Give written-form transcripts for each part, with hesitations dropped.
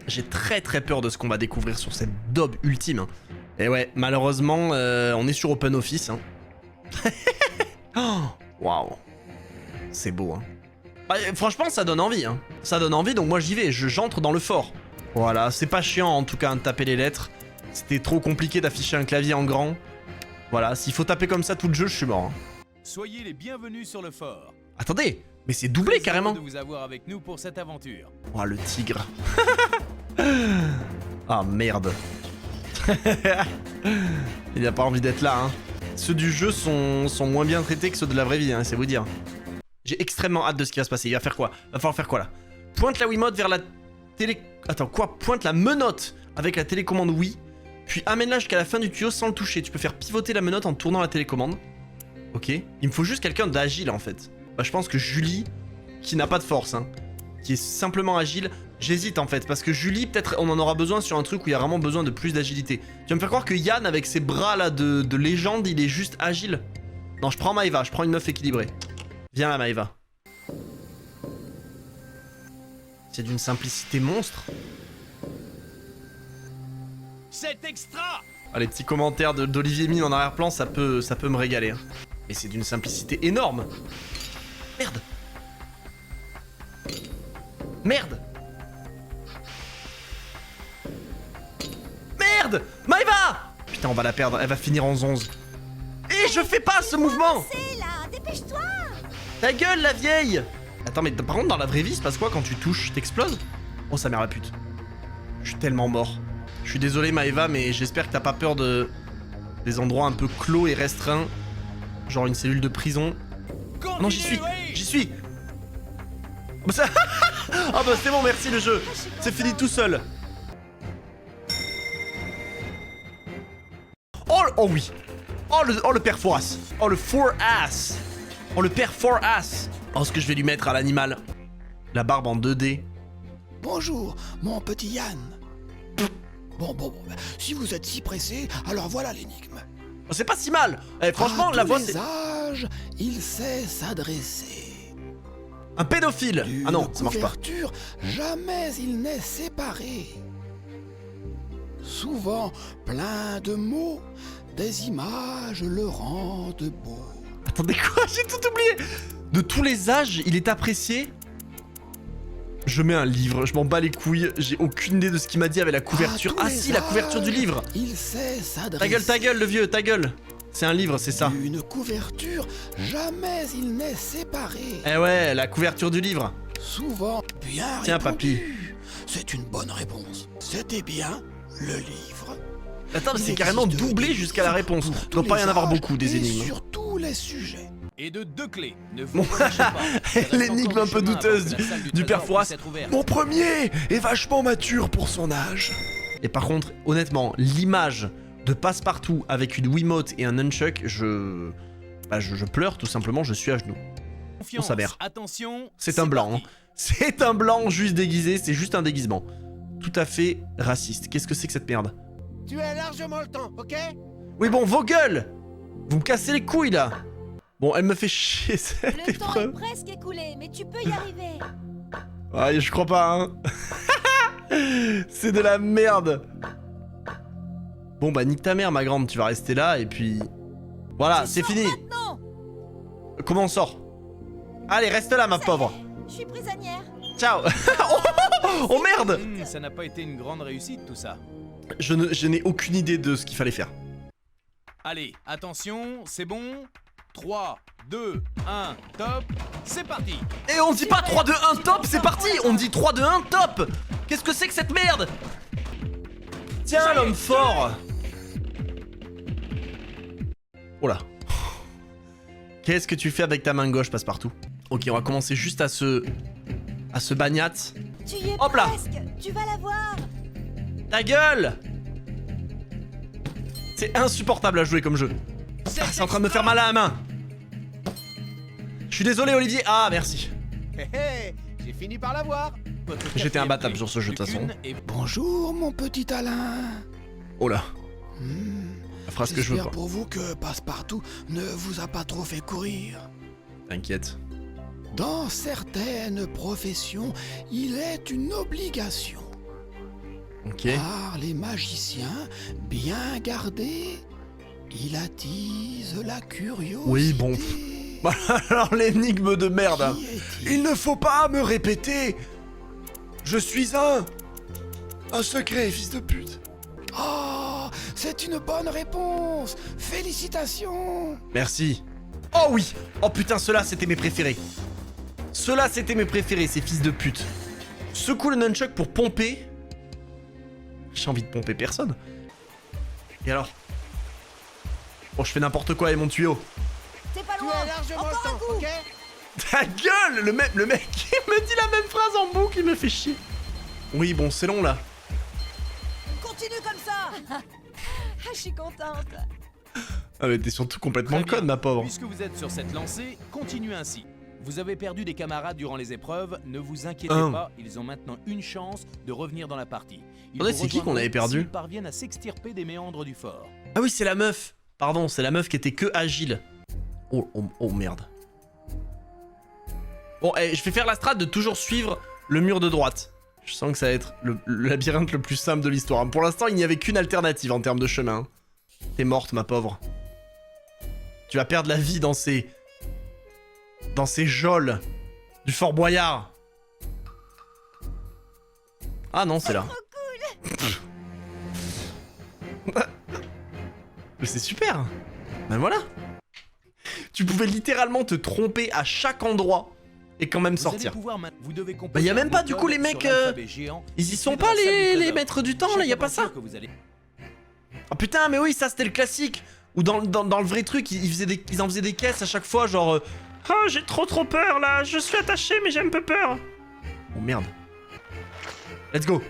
J'ai très peur de ce qu'on va découvrir sur cette daube ultime. Et ouais, malheureusement, on est sur Open Office. Hein. Oh, waouh. C'est beau, hein. Bah, franchement, ça donne envie, hein. Ça donne envie, donc moi j'y vais, j'entre dans le fort. Voilà, c'est pas chiant en tout cas de taper les lettres. C'était trop compliqué d'afficher un clavier en grand. Voilà, s'il faut taper comme ça tout le jeu, je suis mort. Hein. Soyez les bienvenus sur le fort. Attendez, mais c'est doublé carrément. De vous avoir avec nous pour cette aventure. Oh, le tigre. Ah, merde. Il a pas envie d'être là, hein. Ceux du jeu sont moins bien traités que ceux de la vraie vie, hein, c'est vous dire. J'ai extrêmement hâte de ce qui va se passer. Il va faire quoi? Va falloir faire quoi là? Pointe la Wiimote vers la télé... Attends, quoi? Pointe la menotte avec la télécommande Wii, puis amène-la jusqu'à la fin du tuyau sans le toucher. Tu peux faire pivoter la menotte en tournant la télécommande. Ok. Il me faut juste quelqu'un d'agile en fait. Bah, je pense que Julie, qui n'a pas de force, hein, qui est simplement agile. J'hésite en fait, parce que Julie, peut-être on en aura besoin sur un truc où il y a vraiment besoin de plus d'agilité. Tu vas me faire croire que Yann, avec ses bras là de légende, il est juste agile? Non, je prends Maëva, je prends une meuf équilibrée. Viens là, Maëva. C'est d'une simplicité monstre. C'est extra! Ah, les petits commentaires d'Olivier Mine en arrière-plan, ça peut me régaler. Hein. Mais c'est d'une simplicité énorme. Merde. Merde. Merde. Maëva. Putain, on va la perdre, elle va finir en 11. Et je fais pas ce mouvement. C'est là, dépêche-toi. Ta gueule, la vieille. Attends, mais par contre, dans la vraie vie, il se passe quoi quand tu touches? T'exploses? Oh, sa mère la pute. Je suis tellement mort. Je suis désolé, Maëva, mais j'espère que t'as pas peur des endroits un peu clos et restreints. Genre une cellule de prison. Oh non, j'y suis. J'y suis. Oh, bah ça... Ah bah c'est bon, merci le jeu. C'est fini tout seul. Oh oui. Oh le père Foras. Oh le Four-Ass. Oh le père Four-Ass. Oh ce que je vais lui mettre à l'animal. La barbe en 2D. Bonjour, mon petit Yann. Bon, si vous êtes si pressé, alors voilà l'énigme. Oh, c'est pas si mal. Eh, franchement, la voix c'est... âges, il sait s'adresser. Un pédophile. Ah non, ça marche pas. Jamais il n'est séparé. Souvent plein de mots, des images le rendent beau. Attendez quoi? J'ai tout oublié. De tous les âges, il est apprécié. Je mets un livre, je m'en bats les couilles, j'ai aucune idée de ce qu'il m'a dit avec la couverture. Ah si, la couverture du livre. Il sait s'adresser. Ta gueule, le vieux, ta gueule. C'est un livre, c'est ça. Une couverture, jamais il n'est séparé. Eh ouais, la couverture du livre. Souvent bien Tiens, répondu. papy. C'est une bonne réponse. C'était bien le livre. Attends, mais Il c'est carrément existe doublé des jusqu'à la livres réponse. pour Il doit tous pas y les en avoir âges beaucoup des et énigmes. sur tous les sujets. Et de 2 clés. Ne vous fâchez pas. L'énigme un peu douteuse du père Foras. Mon premier est vachement mature pour son âge. Et par contre, honnêtement, l'image de Passepartout avec une Wiimote et un nunchuck, je pleure tout simplement, je suis à genoux. On s'aberre. Attention. C'est un blanc. Hein. C'est un blanc juste déguisé, c'est juste un déguisement. Tout à fait raciste. Qu'est-ce que c'est que cette merde? Tu as largement le temps, ok? Oui bon, vos gueules! Vous me cassez les couilles là! Bon, elle me fait chier cette Le temps est épreuve. presque écoulé, mais tu peux y arriver. Ouais, je crois pas, hein. C'est de la merde. Bon bah nique ta mère ma grande, tu vas rester là et puis... Voilà, c'est fini. Maintenant. Comment on sort? Allez, reste là ma pauvre. Je suis prisonnière. Ciao. Oh merde. Ça n'a pas été une grande réussite tout ça. Je n'ai aucune idée de ce qu'il fallait faire. Allez, attention, c'est bon. 3, 2, 1, top. C'est parti. Et on dit pas 3, 2, 1, top, c'est parti. On dit 3, 2, 1, top. Qu'est-ce que c'est que cette merde? Tiens l'homme fort. Oh là. Qu'est-ce que tu fais avec ta main gauche, Passepartout? Ok, on va commencer juste à se bagnat. Tu y es Hop là. presque. Tu vas la voir. Ta gueule. C'est insupportable à jouer comme jeu. Ah, c'est en train de me faire mal à la main. Je suis désolé Olivier. Ah merci. Hé hé, j'ai fini par l'avoir. J'étais imbattable sur ce jeu de toute façon. Bonjour, mon petit Alain. Oh là. Elle fera ce que je veux J'espère pas. pour vous que Passepartout ne vous a pas trop fait courir. T'inquiète. Dans certaines professions, il est une obligation Ok. Par les magiciens bien gardés, il attise la curiosité. Oui, bon. Bah, alors l'énigme de merde. Hein. Qui est-il? Il ne faut pas me répéter. Je suis un secret, fils de pute. Oh, c'est une bonne réponse. Félicitations. Merci. Oh oui. Oh putain, ceux-là, c'était mes préférés. Ceux-là, c'était mes préférés, ces fils de pute. Secoue le nunchuck pour pomper. J'ai envie de pomper personne. Et alors? Bon, je fais n'importe quoi avec mon tuyau. C'est pas Tu loin. as largement Encore le un temps, coup. ok? Ta gueule, le mec, il me dit la même phrase en boucle, il me fait chier. Oui, bon, c'est long là. Continue comme ça. Ah, je suis contente. Ah mais t'es surtout complètement Très bien. conne, ma pauvre. Puisque vous êtes sur cette lancée, continuez ainsi. Vous avez perdu des camarades durant les épreuves, ne vous inquiétez pas, ils ont maintenant une chance de revenir dans la partie. Ils Attendez, vous c'est qui qu'on rejoindront avait perdu? s'ils parviennent à s'extirper des méandres du fort. Ah oui, c'est la meuf. Pardon, c'est la meuf qui était que agile. Oh merde. Bon, je vais faire la strat de toujours suivre le mur de droite. Je sens que ça va être le labyrinthe le plus simple de l'histoire. Pour l'instant, il n'y avait qu'une alternative en termes de chemin. T'es morte, ma pauvre. Tu vas perdre la vie dans ces geôles du Fort Boyard. Ah non, c'est là. Mais c'est super. Ben voilà. Tu pouvais littéralement te tromper à chaque endroit et quand même Vous allez sortir. pouvoir vous devez composer Bah y a même un pas beau du coup code les sur mecs, l'alphabet géant Ils y situé sont dans pas la salle du les trésor. maîtres du temps là, y a pas ça. Chaque aventure que vous allez- Ah putain, mais oui, ça c'était le classique. Ou dans le vrai truc, ils en faisaient des caisses à chaque fois, genre... Oh, j'ai trop peur là, je suis attaché mais j'ai un peu peur. Oh merde. Let's go.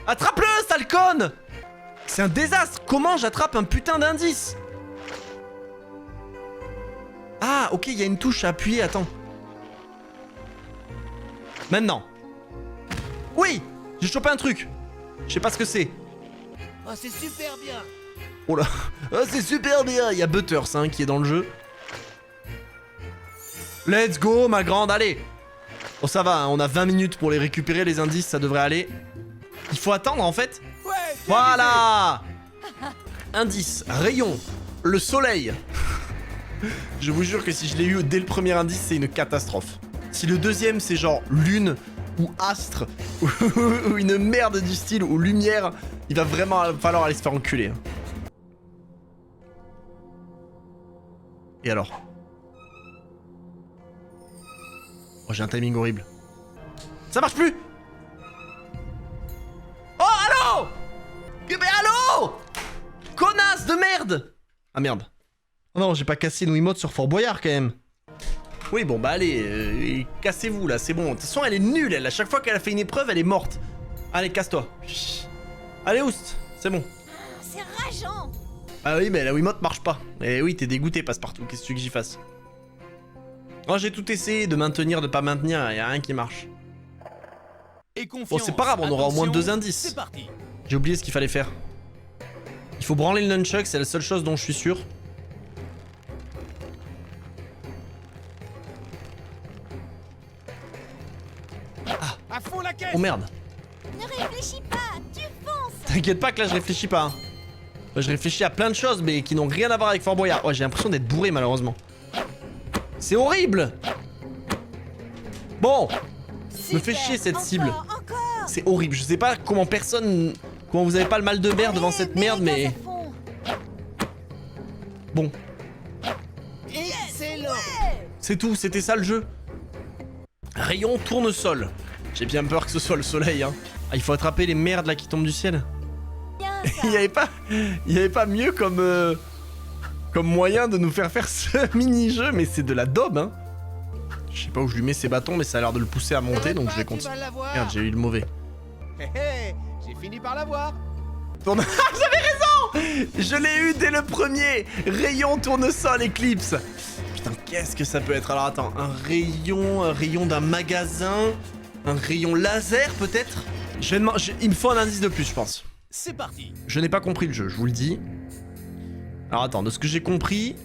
Attrape-le, sale conne. C'est un désastre. Comment j'attrape un putain d'indice? Ah, ok, il y a une touche à appuyer, attends. Maintenant. Oui, j'ai chopé un truc. Je sais pas ce que c'est. Oh, c'est super bien. Oh là, ah, c'est super bien. Il y a Butters hein, qui est dans le jeu. Let's go, ma grande, allez. Oh, ça va, hein, on a 20 minutes pour les récupérer, les indices, ça devrait aller. Il faut attendre, en fait. Ouais, Voilà. Indice, rayon, le soleil. Je vous jure que si je l'ai eu dès le premier indice, c'est une catastrophe. Si le deuxième, c'est genre lune ou astre ou une merde du style ou lumière, il va vraiment falloir aller se faire enculer. hein. Et alors? Oh, j'ai un timing horrible. Ça marche plus! Oh, allô! Mais allô! Connasse de merde! Ah merde. Oh non, j'ai pas cassé une Wiimote sur Fort Boyard quand même. Oui, bon, bah allez, cassez-vous là, c'est bon. De toute façon, elle est nulle, elle. À chaque fois qu'elle a fait une épreuve, elle est morte. Allez, casse-toi. Allez, oust, c'est bon. C'est rageant. Ah oui, mais la Wiimote marche pas. Et oui, t'es dégoûté, Passepartout. Qu'est-ce que tu veux que j'y fasse? Oh, j'ai tout essayé de maintenir, de pas maintenir, y a rien qui marche. Et confiance. Bon, c'est pas grave, on aura au moins Attention, 2 indices. C'est parti. J'ai oublié ce qu'il fallait faire. Il faut branler le nunchuck, c'est la seule chose dont je suis sûr. À fond la caisse. Oh merde. Ne réfléchis pas, tu fonces. T'inquiète pas que là je réfléchis pas. Hein. Je réfléchis à plein de choses mais qui n'ont rien à voir avec Fort Boyard. Oh, j'ai l'impression d'être bourré malheureusement. C'est horrible. Bon, me fait chier cette cible. Encore. C'est horrible. Je sais pas comment personne... Comment vous avez pas le mal de mer devant Allez, cette mets merde les mais... gaz à fond. Bon, Excellent. c'est tout, c'était ça le jeu. Rayon tournesol. J'ai bien peur que ce soit le soleil hein. Ah, il faut attraper les merdes là qui tombent du ciel. Bien Il y avait pas mieux comme moyen de nous faire ce mini-jeu, mais c'est de la daube, hein. Je sais pas où je lui mets ses bâtons, mais ça a l'air de le pousser à monter, donc je vais Tu continuer. vas l'avoir. Merde, j'ai eu le mauvais. Hé, hé, j'ai fini par l'avoir. Tourne... Ah, j'avais raison! Je l'ai eu dès le premier! Rayon tournesol éclipse. Putain, qu'est-ce que ça peut être? Alors attends, un rayon d'un magasin, un rayon laser peut-être? Il me faut un indice de plus, je pense. C'est parti. Je n'ai pas compris le jeu, je vous le dis. Alors attends, de ce que j'ai compris...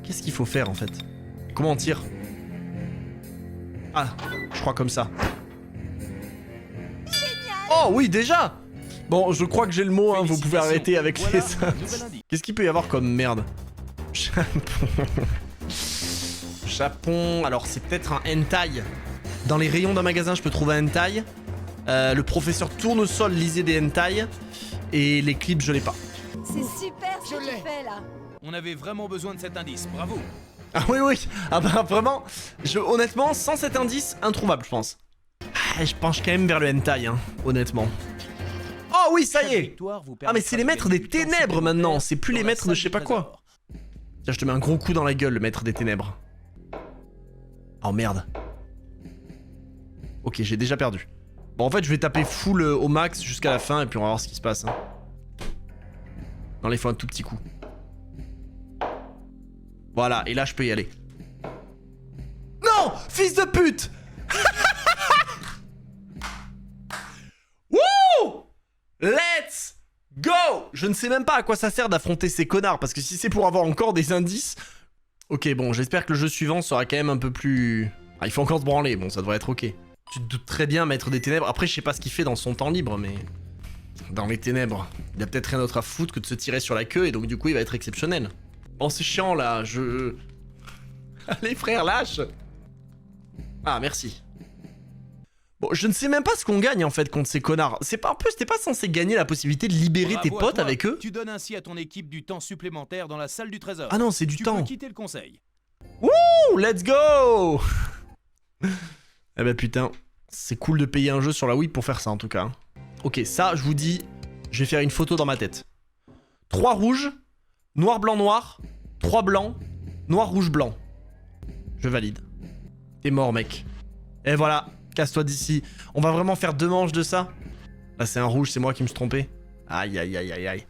Qu'est-ce qu'il faut faire en fait? Comment on tire? Ah, je crois comme ça. Génial. Oh Oh oui, déjà. Bon, je crois que j'ai le mot, hein, vous pouvez arrêter avec Voilà les un nouvel indice. Qu'est-ce qu'il peut y avoir comme merde? Chapon. Chapon, alors c'est peut-être un hentai. Dans les rayons d'un magasin, je peux trouver un hentai. Le professeur Tournesol lisait des hentai. Et les clips, je l'ai pas. C'est super ce Je que l'ai. tu fais là. On avait vraiment besoin de cet indice, bravo. Ah oui, oui. Ah bah vraiment, honnêtement, sans cet indice, introuvable, je pense. Ah, je penche quand même vers le hentai, hein, honnêtement. Oh oui, ça y Chaque est. victoire vous Ah mais c'est les permettra maîtres de des gagner du temps ténèbres maintenant, supplémentaire c'est plus les dans la maîtres de salle je sais du pas quoi. trésor. Tiens, je te mets un gros coup dans la gueule, le maître des ténèbres. Oh merde. Ok, j'ai déjà perdu. Bon, en fait, je vais taper full au max jusqu'à la fin et puis on va voir ce qui se passe. Hein. Non, là, il faut un tout petit coup. Voilà, et là, je peux y aller. Non! Fils de pute! Wouh! Let's go! Je ne sais même pas à quoi ça sert d'affronter ces connards, parce que si c'est pour avoir encore des indices... Ok, bon, j'espère que le jeu suivant sera quand même un peu plus... Ah, il faut encore se branler, bon, ça devrait être ok. Tu te doutes très bien, maître des ténèbres. Après, je sais pas ce qu'il fait dans son temps libre, mais... Dans les ténèbres, il a peut-être rien d'autre à foutre que de se tirer sur la queue, et donc du coup, il va être exceptionnel. Bon, c'est chiant, là, Allez, frère, lâche! Ah, merci. Bon, je ne sais même pas ce qu'on gagne, en fait, contre ces connards. C'est pas... En plus, t'es pas censé gagner la possibilité de libérer tes Bravo à potes toi. avec eux? Tu donnes ainsi à ton équipe du temps supplémentaire dans la salle du trésor. Ah non, c'est du Tu temps. peux quitter le conseil. Ouh, let's go! Eh ben putain, c'est cool de payer un jeu sur la Wii pour faire ça en tout cas. Ok, ça, je vous dis, je vais faire une photo dans ma tête. 3 rouges, noir, blanc, noir, 3 blancs, noir, rouge, blanc. Je valide. T'es mort, mec. Et voilà, casse-toi d'ici. On va vraiment faire 2 manches de ça? Là, c'est un rouge, c'est moi qui me suis trompé. Aïe, aïe, aïe, aïe, aïe.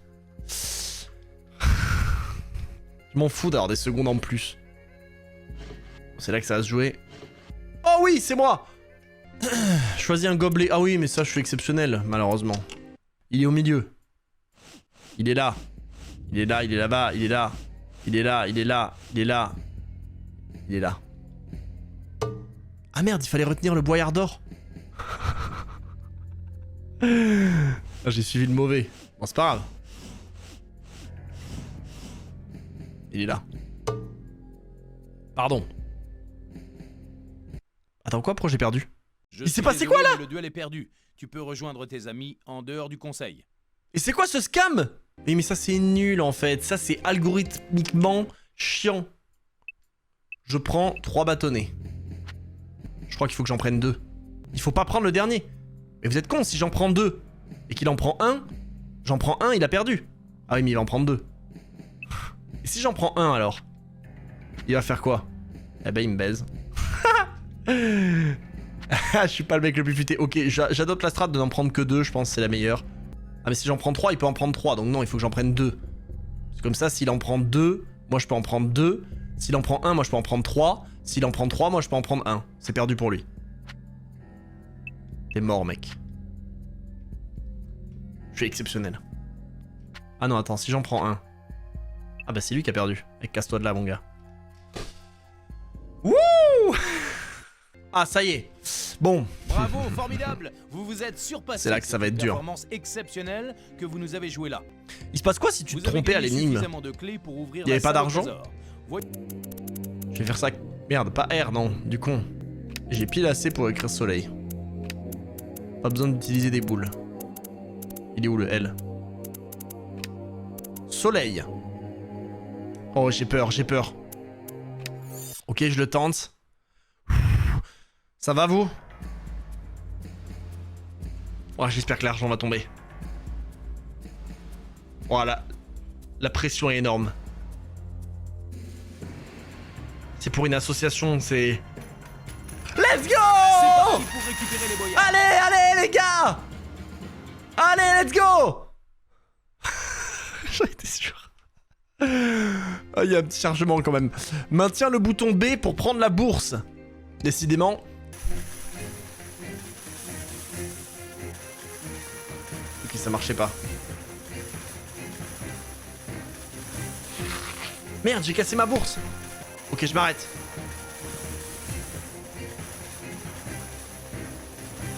Je m'en fous d'avoir des secondes en plus. C'est là que ça va se jouer. Oh oui, c'est moi! Choisis un gobelet. Ah oui, mais ça, je suis exceptionnel, malheureusement. Il est au milieu. Il est là. Il est là, il est là-bas, il est là. Il est là, il est là, il est là. Il est là. Ah merde, il fallait retenir le boyard d'or. Ah, j'ai suivi le mauvais. Bon, c'est pas grave. Il est là. Pardon. Attends, quoi? Pourquoi j'ai perdu? Je Il s'est suis passé désolé, quoi, là? mais le duel est perdu. Tu peux rejoindre tes amis en dehors du conseil. Et c'est quoi ce scam? Mais ça c'est nul en fait, ça c'est algorithmiquement chiant. Je prends 3 bâtonnets. Je crois qu'il faut que j'en prenne 2. Il faut pas prendre le dernier. Mais vous êtes con, si j'en prends 2 et qu'il en prend un, j'en prends un, il a perdu. Ah oui, mais il va en prendre 2. Et si j'en prends un alors? Il va faire quoi? Eh ben il me baise. Je suis pas le mec le plus futé. Ok, j'adopte la strat de n'en prendre que 2, je pense que c'est la meilleure. Ah mais si j'en prends 3, il peut en prendre 3, donc non, il faut que j'en prenne 2. C'est comme ça, s'il en prend 2, moi je peux en prendre 2. S'il en prend 1, moi je peux en prendre 3. S'il en prend 3, moi je peux en prendre 1. C'est perdu pour lui. T'es mort, mec. Je suis exceptionnel. Ah non, attends, si j'en prends 1. Ah bah c'est lui qui a perdu. Et casse-toi de là, mon gars. Wouh! Ah, ça y est. Bon. Bravo, formidable. Vous vous êtes surpassé. C'est là que ça va être dur. Performance exceptionnelle que vous nous avez joué là. Il se passe quoi si tu Vous te avez trompais à gagné l'énigme? suffisamment de clés pour ouvrir Y avait la pas salle au d'argent? trésor. Je vais faire ça... Merde, pas R, non. Du con. J'ai pile assez pour écrire soleil. Pas besoin d'utiliser des boules. Il est où le L? Soleil. Oh, j'ai peur, j'ai peur. Ok, je le tente. Ça va, vous? Oh, j'espère que l'argent va tomber. Voilà. La pression est énorme. C'est pour une association, c'est... Let's go! C'est parti pour récupérer les boyards. Allez, allez, les gars! Allez, let's go! J'en étais sûr. Ah, il y a un petit chargement quand même. Maintiens le bouton B pour prendre la bourse. Décidément. Ok, ça marchait pas. Merde, j'ai cassé ma bourse. Ok, je m'arrête.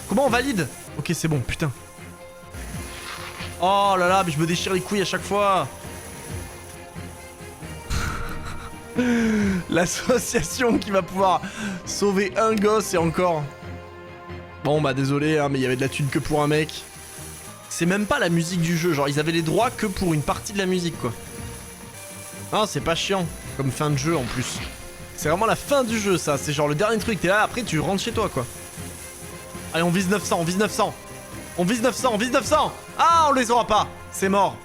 Comment on valide? Ok, c'est bon, putain. Oh là là, mais je me déchire les couilles à chaque fois. L'association qui va pouvoir sauver un gosse et encore. Bon bah désolé, hein, mais il y avait de la thune que pour un mec. C'est même pas la musique du jeu, genre ils avaient les droits que pour une partie de la musique quoi. Non, c'est pas chiant, comme fin de jeu en plus. C'est vraiment la fin du jeu ça, c'est genre le dernier truc, t'es là, après tu rentres chez toi quoi. Allez, on vise 900, on vise 900. On vise 900, on vise 900. Ah, on les aura pas, c'est mort.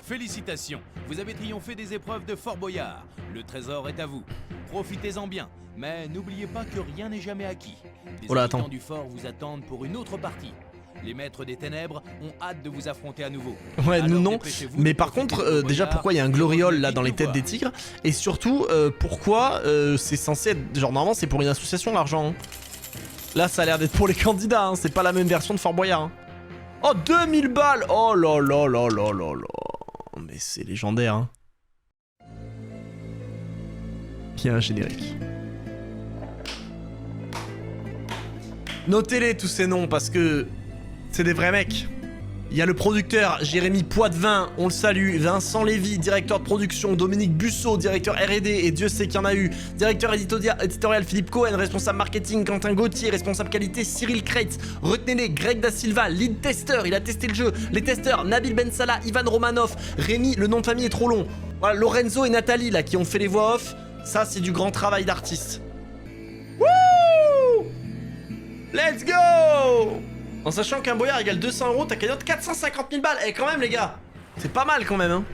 Félicitations, vous avez triomphé des épreuves de Fort Boyard. Le trésor est à vous. Profitez-en bien, mais n'oubliez pas que rien n'est jamais acquis. Les Oh là, habitants attends. du fort vous attendent pour une autre partie. Les maîtres des ténèbres ont hâte de vous affronter à nouveau. Ouais, nous Alors, non. dépêchez-vous Mais de par profiter contre, de Fort déjà Boyard pourquoi il y a un et gloriole revenez là vite dans les nous têtes voir. des tigres. Et surtout, pourquoi c'est censé être... Genre normalement c'est pour une association l'argent. Hein. Là ça a l'air d'être pour les candidats, hein. C'est pas la même version de Fort Boyard. Hein. Oh 2000 balles. Oh là là là là là là. Mais c'est légendaire. Hein. Il y a un générique. Notez-les tous ces noms parce que c'est des vrais mecs. Il y a le producteur Jérémy Poitvin, on le salue, Vincent Lévy, directeur de production, Dominique Bussot, directeur R&D, et Dieu sait qu'il y en a eu, directeur éditorial Philippe Cohen, responsable marketing Quentin Gauthier, responsable qualité Cyril Kreitz, retenez-les, Greg Da Silva, lead tester, il a testé le jeu, les testeurs Nabil Ben Salah, Ivan Romanov, Rémi, le nom de famille est trop long, voilà, Lorenzo et Nathalie là qui ont fait les voix off, ça c'est du grand travail d'artiste. Wouh! Let's go! En sachant qu'un boyard égale 200 €, t'as gagné 450 000 balles. Eh, quand même, les gars, c'est pas mal quand même, hein.